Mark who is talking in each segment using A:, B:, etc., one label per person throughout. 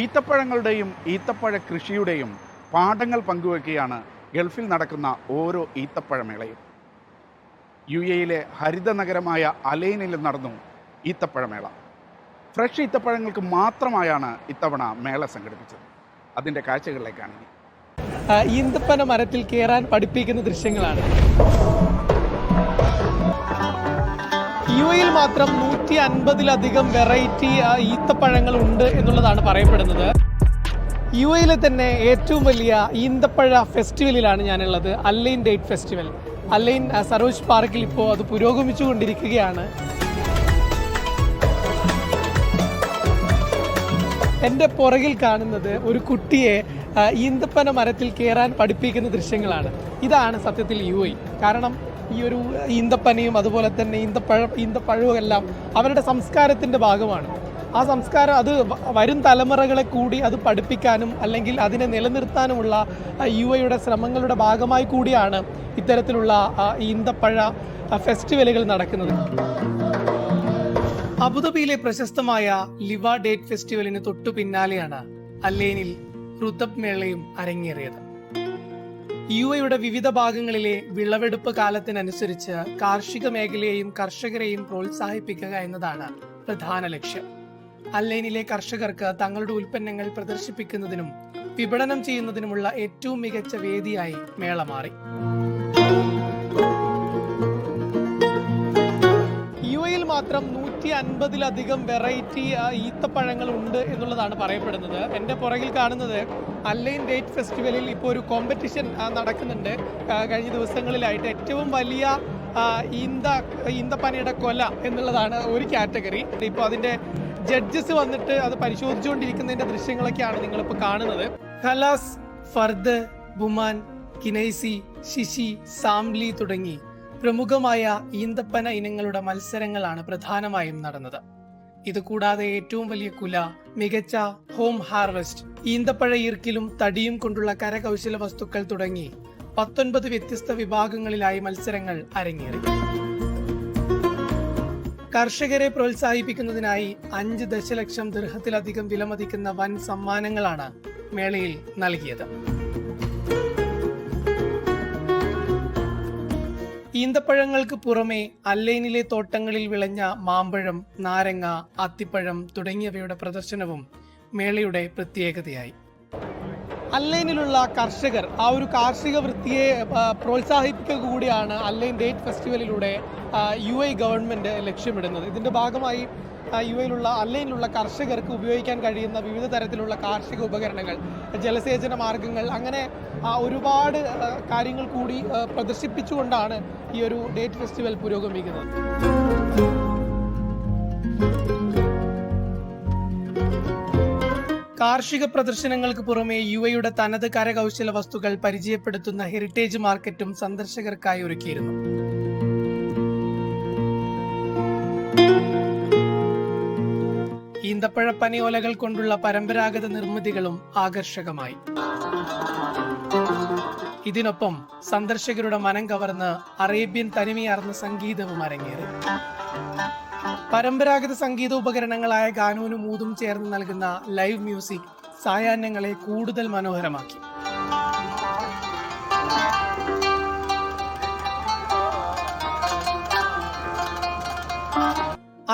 A: ഈത്തപ്പഴങ്ങളുടെയും ഈത്തപ്പഴ കൃഷിയുടെയും പാഠങ്ങൾ പങ്കുവയ്ക്കുകയാണ് ഗൾഫിൽ നടക്കുന്ന ഓരോ ഈത്തപ്പഴമേളയും. UAE-യിലെ ഹരിത നഗരമായ അലൈനിൽ നടന്നു ഈത്തപ്പഴമേള. ഫ്രഷ് ഈത്തപ്പഴങ്ങൾക്ക് മാത്രമായാണ് ഇത്തവണ മേള സംഘടിപ്പിച്ചത്. അതിൻ്റെ കാഴ്ചകളിലേക്കാണ് ഇനി.
B: ഈന്തപ്പന മരത്തിൽ കയറാൻ പഠിപ്പിക്കുന്ന ദൃശ്യങ്ങളാണ്. UAE-യിൽ മാത്രം 150-ലധികം വെറൈറ്റി ഈത്തപ്പഴങ്ങൾ ഉണ്ട് എന്നുള്ളതാണ് പറയപ്പെടുന്നത്. UAE-യിലെ തന്നെ ഏറ്റവും വലിയ ഈന്തപ്പഴ ഫെസ്റ്റിവലിലാണ് ഞാനുള്ളത്, Al Ain date festival. Al Ain Sarooj പാർക്കിൽ ഇപ്പോൾ അത് പുരോഗമിച്ചുകൊണ്ടിരിക്കുകയാണ്. എൻ്റെ പുറകിൽ കാണുന്നത് ഒരു കുട്ടിയെ ഈന്തപ്പന മരത്തിൽ കയറാൻ പഠിപ്പിക്കുന്ന ദൃശ്യങ്ങളാണ്. ഇതാണ് സത്യത്തിൽ UAE. കാരണം ഈ ഒരു ഈന്തപ്പനയും അതുപോലെ തന്നെ ഈന്തപ്പഴവും എല്ലാം അവരുടെ സംസ്കാരത്തിൻ്റെ ഭാഗമാണ്. ആ സംസ്കാരം അത് വരും തലമുറകളെ കൂടി അത് പഠിപ്പിക്കാനും അല്ലെങ്കിൽ അതിനെ നിലനിർത്താനുമുള്ള UAE-യുടെ ശ്രമങ്ങളുടെ ഭാഗമായി കൂടിയാണ് ഇത്തരത്തിലുള്ള ഈന്തപ്പഴ ഫെസ്റ്റിവലുകൾ നടക്കുന്നത്. അബുദാബിയിലെ പ്രശസ്തമായ ലിവ ഡേറ്റ് ഫെസ്റ്റിവലിന് തൊട്ടു പിന്നാലെയാണ് അല്ലൈനിൽ റുതബ് മേളയും അരങ്ങേറിയത്. UAE-യുടെ വിവിധ ഭാഗങ്ങളിലെ വിളവെടുപ്പ് കാലത്തിനനുസരിച്ച് കാർഷിക മേഖലയെയും കർഷകരെയും പ്രോത്സാഹിപ്പിക്കുക എന്നതാണ് പ്രധാന ലക്ഷ്യം. അല്ലൈനിലെ കർഷകർക്ക് തങ്ങളുടെ ഉൽപ്പന്നങ്ങൾ പ്രദർശിപ്പിക്കുന്നതിനും വിപണനം ചെയ്യുന്നതിനുമുള്ള ഏറ്റവും മികച്ച വേദിയായി മേള മാറി. UAE-യിൽ മാത്രം 150-ലധികം വെറൈറ്റി ഈത്തപ്പഴങ്ങൾ ഉണ്ട് എന്നുള്ളതാണ് പറയപ്പെടുന്നത്. എൻ്റെ പുറകിൽ കാണുന്നത് അല്ലൈൻ ഡേറ്റ് ഫെസ്റ്റിവലിൽ ഇപ്പോൾ ഒരു കോമ്പറ്റീഷൻ നടക്കുന്നുണ്ട്. കഴിഞ്ഞ ദിവസങ്ങളിലായിട്ട് ഏറ്റവും വലിയ ഈന്തപ്പനയുടെ കൊല എന്നുള്ളതാണ് ഒരു കാറ്റഗറി. ഇപ്പോൾ അതിൻ്റെ ജഡ്ജസ് വന്നിട്ട് അത് പരിശോധിച്ചുകൊണ്ടിരിക്കുന്നതിൻ്റെ ദൃശ്യങ്ങളൊക്കെയാണ് നിങ്ങളിപ്പോൾ കാണുന്നത്. ഖലാസ്, ഫർദ്, ബുമാൻ, കിനൈസി, ശിശി, സാംലി തുടങ്ങി പ്രമുഖമായ ഈന്തപ്പന ഇനങ്ങളുടെ മത്സരങ്ങളാണ് പ്രധാനമായും നടന്നത്. ഇതുകൂടാതെ ഏറ്റവും വലിയ കുല, മികച്ച ഹോം ഹാർവെസ്റ്റ്, ഈന്തപ്പഴ ഈർക്കിലും തടിയും കൊണ്ടുള്ള കരകൗശല വസ്തുക്കൾ തുടങ്ങി 19 വ്യത്യസ്ത വിഭാഗങ്ങളിലായി മത്സരങ്ങൾ അരങ്ങേറി. കർഷകരെ പ്രോത്സാഹിപ്പിക്കുന്നതിനായി 5 ദശലക്ഷം ദിർഹത്തിലധികം വിലമതിക്കുന്ന വൻ സമ്മാനങ്ങളാണ് മേളയിൽ നൽകിയത്. ഈന്തപ്പഴങ്ങൾക്ക് പുറമെ അല്ലൈനിലെ തോട്ടങ്ങളിൽ വിളഞ്ഞ മാമ്പഴം, നാരങ്ങ, അത്തിപ്പഴം തുടങ്ങിയവയുടെ പ്രദർശനവും മേളയുടെ പ്രത്യേകതയായി. അല്ലൈനിലുള്ള കർഷകർ ആ ഒരു കാർഷിക വൃത്തിയെ പ്രോത്സാഹിപ്പിക്കുക കൂടിയാണ് അല്ലൈൻ ഡേറ്റ് ഫെസ്റ്റിവലിലൂടെ UAE ഗവൺമെൻറ് ലക്ഷ്യമിടുന്നത്. ഇതിൻ്റെ ഭാഗമായി UAE-യിലുള്ള അല്ലൈനിലുള്ള കർഷകർക്ക് ഉപയോഗിക്കാൻ കഴിയുന്ന വിവിധ തരത്തിലുള്ള കാർഷിക ഉപകരണങ്ങൾ, ജലസേചന മാർഗങ്ങൾ, അങ്ങനെ ഒരുപാട് കാര്യങ്ങൾ കൂടി പ്രദർശിപ്പിച്ചുകൊണ്ടാണ് ഈ ഒരു ഡേറ്റ് ഫെസ്റ്റിവൽ പുരോഗമിക്കുന്നത്. കാർഷിക പ്രദർശനങ്ങൾക്ക് പുറമെ UAE-യുടെ തനത് കരകൗശല വസ്തുക്കൾ പരിചയപ്പെടുത്തുന്ന ഹെറിറ്റേജ് മാർക്കറ്റും സന്ദർശകർക്കായി ഒരുക്കിയിരുന്നു. ഈന്തപ്പഴ പനയോലകൾ കൊണ്ടുള്ള പരമ്പരാഗത നിർമ്മിതികളും ആകർഷകമായി. ഇതിനൊപ്പം സന്ദർശകരുടെ മനം കവർന്ന് അറേബ്യൻ തനിമയാർന്ന സംഗീതവും അരങ്ങേറി. പരമ്പരാഗത സംഗീത ഉപകരണങ്ങളായ ഗാനൂനും ഊതും ചേർന്ന് നൽകുന്ന ലൈവ് മ്യൂസിക് സായാഹ്നങ്ങളെ കൂടുതൽ മനോഹരമാക്കി.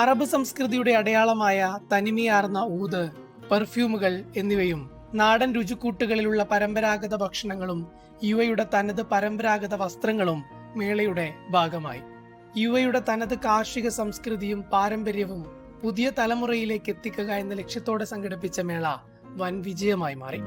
B: അറബ് സംസ്കൃതിയുടെ അടയാളമായ തനിമയാർന്ന ഊത്, പെർഫ്യൂമുകൾ എന്നിവയും നാടൻ രുചിക്കൂട്ടുകളിലുള്ള പരമ്പരാഗത ഭക്ഷണങ്ങളും UAE-യുടെ തനത് പരമ്പരാഗത വസ്ത്രങ്ങളും മേളയുടെ ഭാഗമായി. UAE-യുടെ തനത് കാർഷിക സംസ്കൃതിയും പാരമ്പര്യവും പുതിയ തലമുറയിലേക്ക് എത്തിക്കുക എന്ന ലക്ഷ്യത്തോടെ സംഘടിപ്പിച്ച മേള വൻ വിജയമായി മാറി.